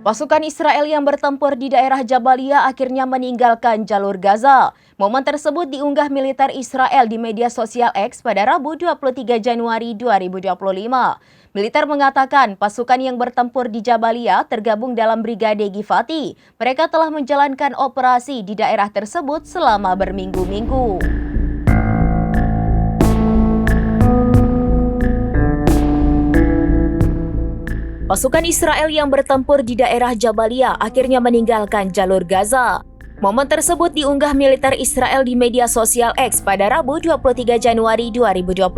Pasukan Israel yang bertempur di daerah Jabalia akhirnya meninggalkan jalur Gaza. Momen tersebut diunggah militer Israel di media sosial X pada Rabu 23 Januari 2025. Militer mengatakan pasukan yang bertempur di Jabalia tergabung dalam Brigade Givati. Mereka telah menjalankan operasi di daerah tersebut selama berminggu-minggu. Pasukan Israel yang bertempur di daerah Jabalia akhirnya meninggalkan jalur Gaza. Momen tersebut diunggah militer Israel di media sosial X pada Rabu 23 Januari 2025.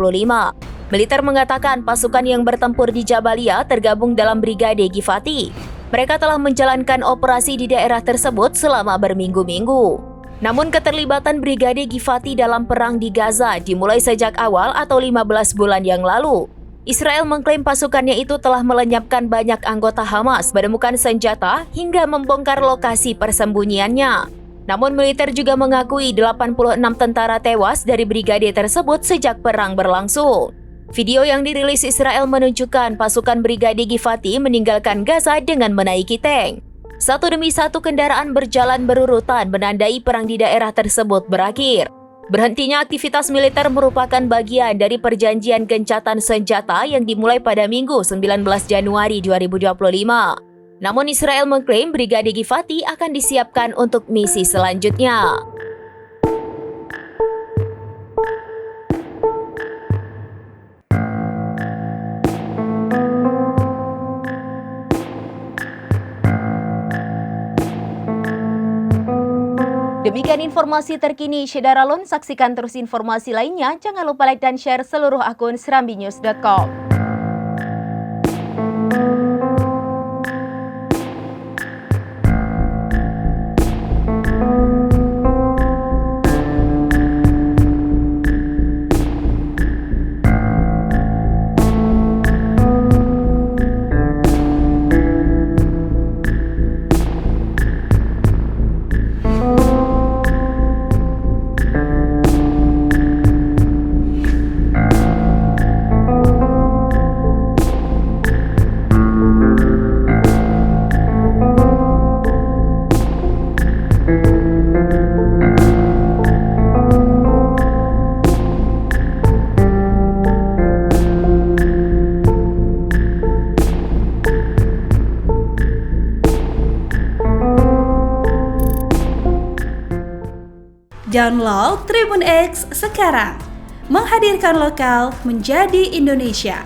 Militer mengatakan pasukan yang bertempur di Jabalia tergabung dalam Brigade Givati. Mereka telah menjalankan operasi di daerah tersebut selama berminggu-minggu. Namun keterlibatan Brigade Givati dalam perang di Gaza dimulai sejak awal atau 15 bulan yang lalu. Israel mengklaim pasukannya itu telah melenyapkan banyak anggota Hamas, menemukan senjata, hingga membongkar lokasi persembunyiannya. Namun militer juga mengakui 86 tentara tewas dari brigade tersebut sejak perang berlangsung. Video yang dirilis Israel menunjukkan pasukan Brigade Givati meninggalkan Gaza dengan menaiki tank. Satu demi satu kendaraan berjalan berurutan menandai perang di daerah tersebut berakhir. Berhentinya aktivitas militer merupakan bagian dari perjanjian gencatan senjata yang dimulai pada Minggu 19 Januari 2025. Namun Israel mengklaim Brigade Givati akan disiapkan untuk misi selanjutnya. Demikian informasi terkini Syedaralun. Saksikan terus informasi lainnya. Jangan lupa like dan share seluruh akun serambinews.com. Download Tribun X sekarang, menghadirkan lokal menjadi Indonesia.